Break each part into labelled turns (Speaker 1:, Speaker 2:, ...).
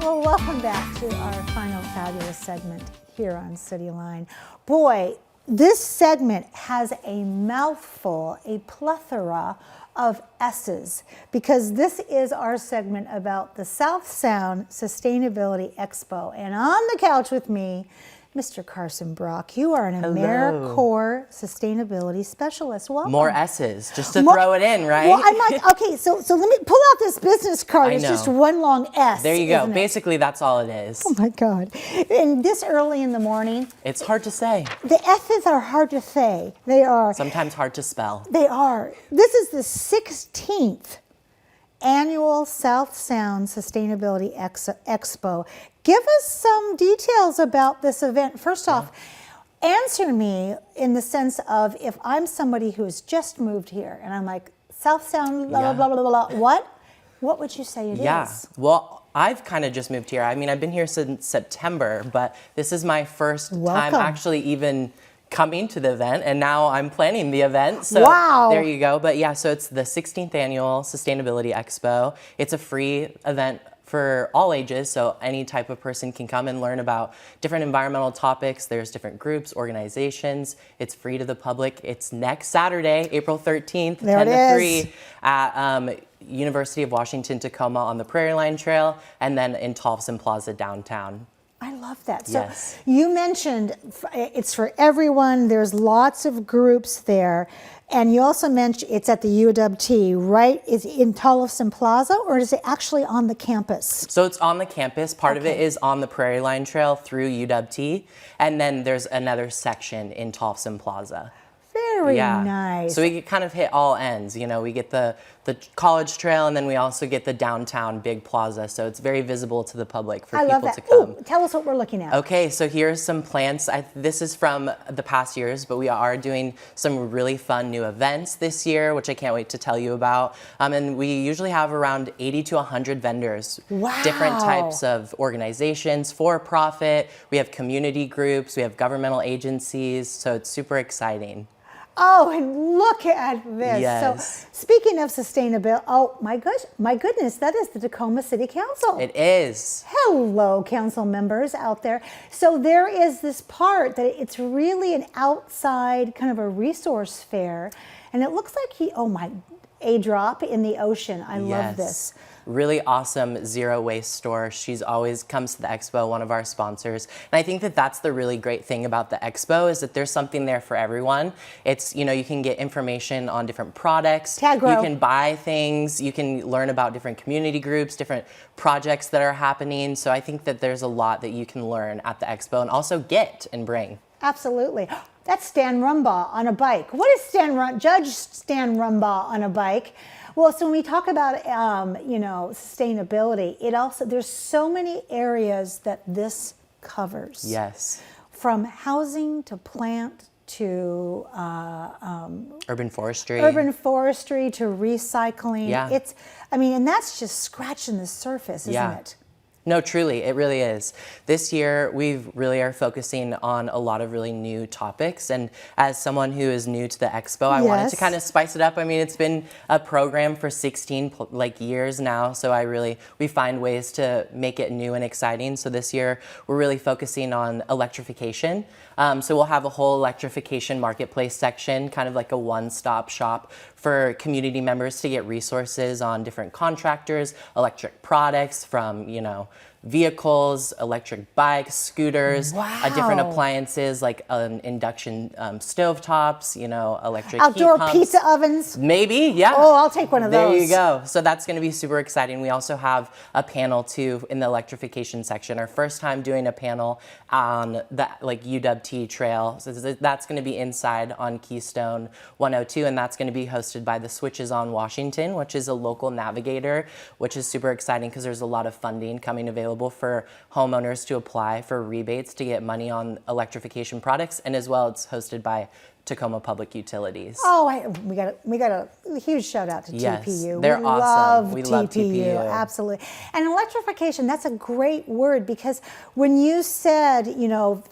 Speaker 1: Well, welcome back to our final fabulous segment here on Cityline. Boy, this segment has a mouthful, a plethora of S's, because this is our segment about the South Sound Sustainability Expo. And on the couch with me, Mr. Carson Brock, you are an AmeriCorps sustainability specialist. Welcome.
Speaker 2: More S's, just to throw it in, right?
Speaker 1: Well, I'm like, okay, so let me pull out this business card. It's just one long S.
Speaker 2: There you go. Basically, that's all it is.
Speaker 1: Oh my God. And this early in the morning.
Speaker 2: It's hard to say.
Speaker 1: The S's are hard to say. They are.
Speaker 2: Sometimes hard to spell.
Speaker 1: They are. This is the 16th annual South Sound Sustainability Expo. Give us some details about this event. First off, answer me in the sense of, if I'm somebody who's just moved here and I'm like, South Sound, blah, blah, blah, blah, blah, what would you say it is?
Speaker 2: Well, I've kind of just moved here. I mean, I've been here since September, but this is my first time actually even coming to the event, and now I'm planning the event. So there you go. But yeah, so it's the 16th annual Sustainability Expo. It's a free event for all ages, so any type of person can come and learn about different environmental topics. There's different groups, organizations. It's free to the public. It's next Saturday, April 13th, 10 to 3 at University of Washington Tacoma on the Prairie Line Trail, and then in Tollefson Plaza downtown. I
Speaker 1: love that. So you mentioned it's for everyone. There's lots of groups there. And you also mentioned it's at the UWT, right? Is it in Tollefson Plaza, or is it actually on the campus?
Speaker 2: So it's on the campus. Part of it is on the Prairie Line Trail through UWT. And then there's another section in Tollefson Plaza.
Speaker 1: Very nice.
Speaker 2: So we kind of hit all ends. You know, we get the college trail, and then we also get the downtown big plaza. So it's very visible to the public for people to come.
Speaker 1: Ooh, tell us what we're looking at.
Speaker 2: Okay, so here's some plants. This is from the past years, but we are doing some really fun new events this year, which I can't wait to tell you about. And we usually have around 80 to 100 vendors.
Speaker 1: Wow.
Speaker 2: Different types of organizations, for-profit. We have community groups. We have governmental agencies. So it's super exciting.
Speaker 1: Oh, and look at this.
Speaker 2: Yes.
Speaker 1: So speaking of sustainability, oh my goodness, that is the Tacoma City Council.
Speaker 2: It is.
Speaker 1: Hello, council members out there. So there is this part that it's really an outside kind of a resource fair. And it looks like a drop in the ocean. I love this.
Speaker 2: Really awesome zero waste store. She's always comes to the expo, one of our sponsors. And I think that that's the really great thing about the expo, is that there's something there for everyone. It's, you know, you can get information on different products. You can buy things. You can learn about different community groups, different projects that are happening. So I think that there's a lot that you can learn at the expo and also get and bring.
Speaker 1: Absolutely. That's Stan Rumbaugh on a bike. What is Judge Stan Rumbaugh on a bike? Well, so when we talk about, sustainability, there's so many areas that this covers.
Speaker 2: Yes.
Speaker 1: From housing to plant to
Speaker 2: urban forestry.
Speaker 1: Urban forestry to recycling.
Speaker 2: Yeah.
Speaker 1: And that's just scratching the surface, isn't it?
Speaker 2: No, truly, it really is. This year, we really are focusing on a lot of really new topics. And as someone who is new to the expo, I wanted to kind of spice it up. I mean, it's been a program for 16 years now. So we find ways to make it new and exciting. So this year, we're really focusing on electrification. So we'll have a whole electrification marketplace section, kind of like a one-stop shop for community members to get resources on different contractors, electric products from, vehicles, electric bikes, scooters, different appliances like induction stovetops, electric
Speaker 1: outdoor
Speaker 2: heat pumps.
Speaker 1: Pizza ovens.
Speaker 2: Maybe, yeah.
Speaker 1: Oh, I'll take one of those.
Speaker 2: There you go. So that's going to be super exciting. We also have a panel too in the electrification section. Our first time doing a panel on the UWT trail. So that's going to be inside on Keystone 102, and that's going to be hosted by the Switches on Washington, which is a local navigator, which is super exciting because there's a lot of funding coming available for homeowners to apply for rebates to get money on electrification products, and as well it's hosted by Tacoma Public Utilities.
Speaker 1: Oh, we got a huge shout out to TPU.
Speaker 2: They're awesome. We love TPU.
Speaker 1: Absolutely. And electrification, that's a great word, because when you said,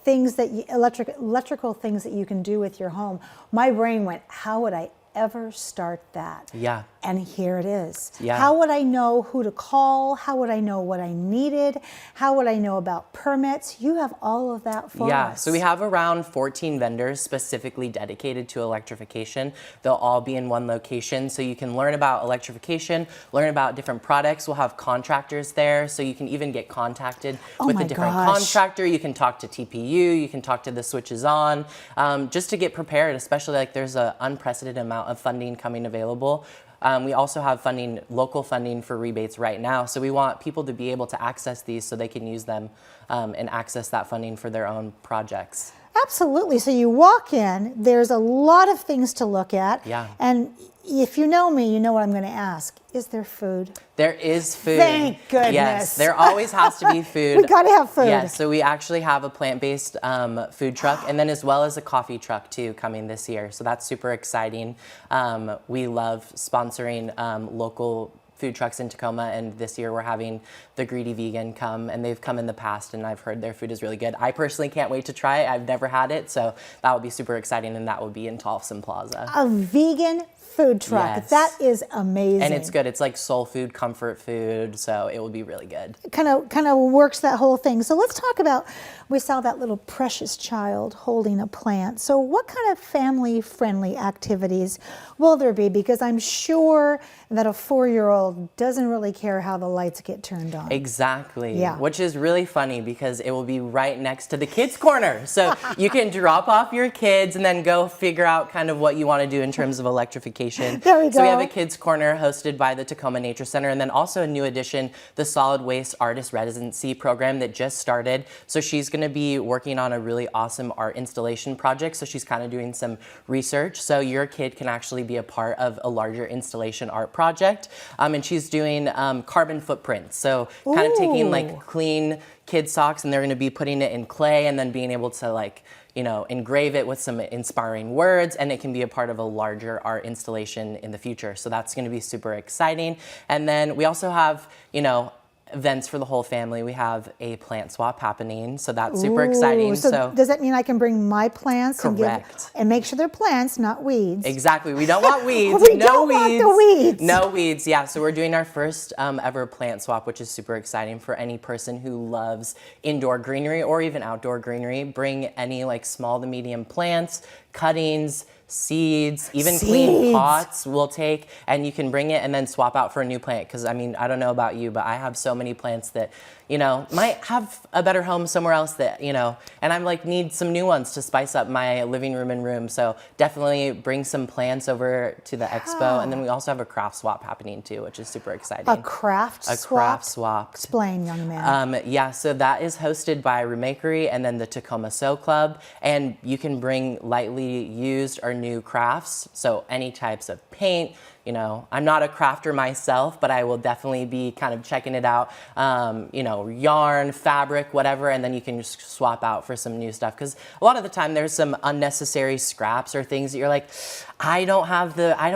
Speaker 1: things that electrical things that you can do with your home, my brain went, how would I ever start that?
Speaker 2: Yeah.
Speaker 1: And here it is.
Speaker 2: Yeah.
Speaker 1: How would I know who to call? How would I know what I needed? How would I know about permits? You have all of that for us.
Speaker 2: Yeah, so we have around 14 vendors specifically dedicated to electrification. They'll all be in one location, so you can learn about electrification, learn about different products. We'll have contractors there, so you can even get contacted with a different contractor. You can talk to TPU, you can talk to the switches on, just to get prepared, especially like there's an unprecedented amount of funding coming available. We also have funding, local funding for rebates right now. So we want people to be able to access these so they can use them and access that funding for their own projects.
Speaker 1: Absolutely. So you walk in, there's a lot of things to look at.
Speaker 2: Yeah.
Speaker 1: And if you know me, you know what I'm going to ask. Is there food?
Speaker 2: There is food.
Speaker 1: Thank goodness.
Speaker 2: Yes, there always has to be food.
Speaker 1: We got to have food.
Speaker 2: Yes, so we actually have a plant-based food truck, and then as well as a coffee truck too coming this year. So that's super exciting. We love sponsoring local food trucks in Tacoma, and this year we're having the Greedy Vegan come, and they've come in the past, and I've heard their food is really good. I personally can't wait to try it. I've never had it, so that will be super exciting, and that will be in Tollefson Plaza.
Speaker 1: A vegan food truck.
Speaker 2: Yes.
Speaker 1: That is amazing.
Speaker 2: And it's good. It's like soul food, comfort food, so it will be really good.
Speaker 1: Kind of works that whole thing. So let's talk about, we saw that little precious child holding a plant. So what kind of family-friendly activities will there be? Because I'm sure that a 4-year-old doesn't really care how the lights get turned on.
Speaker 2: Exactly.
Speaker 1: Yeah.
Speaker 2: Which is really funny because it will be right next to the kids' corner. So you can drop off your kids and then go figure out kind of what you want to do in terms of electrification.
Speaker 1: There we go.
Speaker 2: So we have a kids' corner hosted by the Tacoma Nature Center, and then also a new addition, the Solid Waste Artist Residency program that just started. So she's going to be working on a really awesome art installation project. So she's kind of doing some research. So your kid can actually be a part of a larger installation art project. And she's doing carbon footprints. So kind of taking like clean kid socks, and they're going to be putting it in clay and then being able to like, you know, engrave it with some inspiring words, and it can be a part of a larger art installation in the future. So that's going to be super exciting. And then we also have, you know, events for the whole family. We have a plant swap happening, so that's super exciting.
Speaker 1: So does that mean I can bring my plants
Speaker 2: Correct.
Speaker 1: and make sure they're plants, not weeds?
Speaker 2: Exactly. We don't want weeds.
Speaker 1: We don't want the weeds.
Speaker 2: No weeds. Yeah. So we're doing our first ever plant swap, which is super exciting for any person who loves indoor greenery or even outdoor greenery. Bring any like small to medium plants, cuttings, seeds, even clean pots we'll take, and you can bring it and then swap out for a new plant. Because I mean, I don't know about you, but I have so many plants that, you know, might have a better home somewhere else that, you know, and I'm like, need some new ones to spice up my living room and room. So definitely bring some plants over to the expo. And then we also have a craft swap happening too, which is super exciting.
Speaker 1: A craft swap?
Speaker 2: A craft swap.
Speaker 1: Explain, young man.
Speaker 2: Yeah, so that is hosted by Remakery and then the Tacoma Sew Club. And you can bring lightly used or new crafts. So any types of paint. You know, I'm not a crafter myself, but I will definitely be kind of checking it out. You know, yarn, fabric, whatever, and then you can just swap out for some new stuff. Because a lot of the time there's some unnecessary scraps or things that you're like, I don't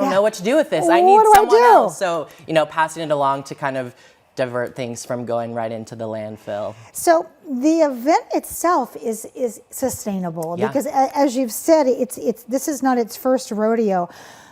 Speaker 2: know what to do with this. I need someone else. So, you know, passing it along to kind of divert things from going right into the landfill.
Speaker 1: So the event itself is sustainable because, as you've said, this is not its first rodeo.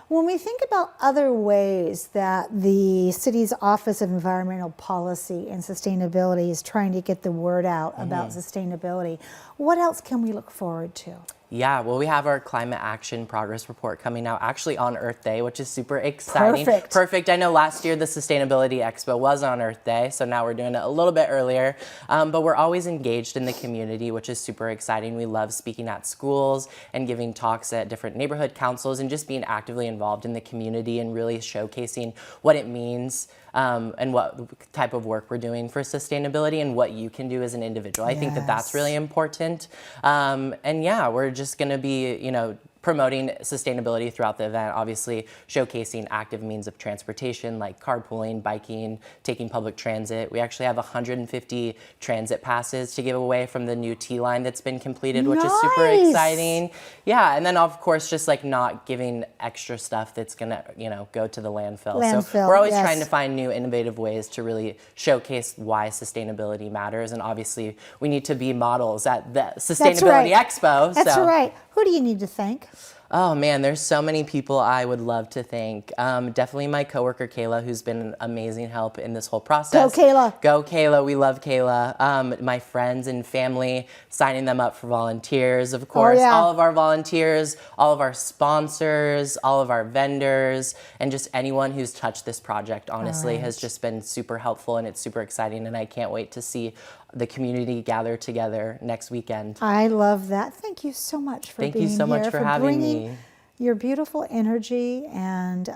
Speaker 1: When we think about other ways that the city's Office of Environmental Policy and Sustainability is trying to get the word out about sustainability, what else can we look forward to?
Speaker 2: Yeah, well, we have our climate action progress report coming out actually on Earth Day, which is super exciting. Perfect. I know last year the Sustainability Expo was on Earth Day, so now we're doing it a little bit earlier. But we're always engaged in the community, which is super exciting. We love speaking at schools and giving talks at different neighborhood councils and just being actively involved in the community and really showcasing what it means and what type of work we're doing for sustainability and what you can do as an individual. I think that that's really important. And yeah, we're just going to be, you know, promoting sustainability throughout the event, obviously showcasing active means of transportation like carpooling, biking, taking public transit. We actually have 150 transit passes to give away from the new T-line that's been completed, which is super exciting. Yeah, and then of course just like not giving extra stuff that's gonna, you know, go to the landfill. So we're always trying to find new innovative ways to really showcase why sustainability matters, and obviously we need to be models at the Sustainability Expo.
Speaker 1: That's right. Who do you need to thank?
Speaker 2: Oh man, there's so many people I would love to thank. Definitely my coworker Kayla, who's been an amazing help in this whole process.
Speaker 1: Go Kayla.
Speaker 2: Go Kayla, we love Kayla. My friends and family, signing them up for volunteers, of course.
Speaker 1: yeah.
Speaker 2: All of our volunteers, all of our sponsors, all of our vendors, and just anyone who's touched this project, honestly, has just been super helpful, and it's super exciting, and I can't wait to see the community gather together next weekend.
Speaker 1: I love that. Thank you so much for being here.
Speaker 2: Thank you so much for having
Speaker 1: bringing
Speaker 2: me.
Speaker 1: Your beautiful energy, and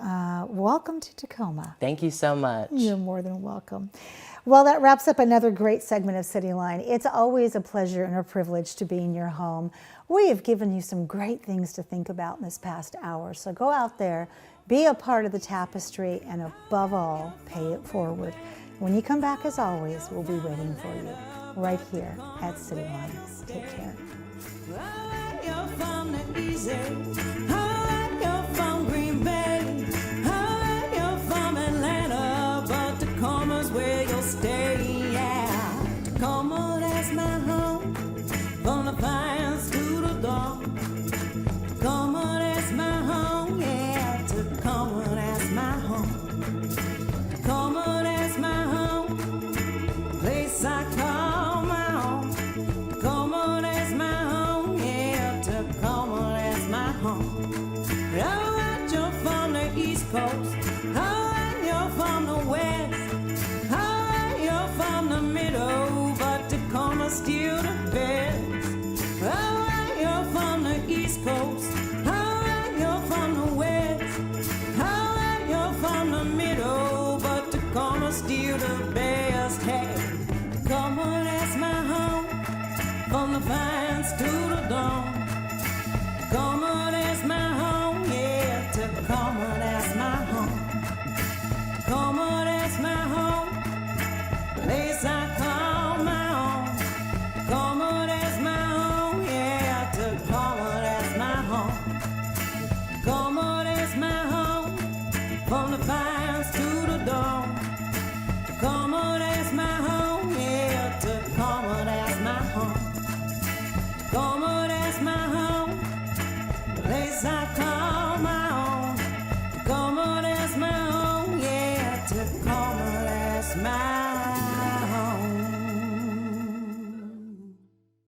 Speaker 1: welcome to Tacoma.
Speaker 2: Thank you so much.
Speaker 1: You're more than welcome. Well, that wraps up another great segment of Cityline. It's always a pleasure and a privilege to be in your home. We have given you some great things to think about in this past hour, so go out there, be a part of the tapestry, and above all, pay it forward. When you come back, as always, we'll be waiting for you right here at Cityline. Take care.
Speaker 3: You're from the easy. You're from Green Bay. You're from Atlanta, but Tacoma's where you'll stay. Yeah, Tacoma, that's my home. From the pines to the dawn. Tacoma, that's my home. Yeah, Tacoma, that's my home. Tacoma, that's my home. Place I call my home. Tacoma, that's my home. Yeah, Tacoma, that's my home. All right, you're from the East Coast. All right, you're from the West. All right, you're from the middle, but Tacoma's still the best. All right, you're from the East Coast. All right, you're from the West. All right, you're from the middle, but Tacoma's still the best. Hey, Tacoma, that's my home. From the pines to the dawn. Tacoma, that's my home. Yeah, Tacoma, that's my home. Tacoma, that's my home. Place I call my own. Tacoma, that's my home. Yeah, Tacoma, that's my home. Tacoma, that's my home. From the pines to the dawn. Tacoma, that's my home. Yeah, Tacoma, that's my home. Tacoma, that's my home. Place I call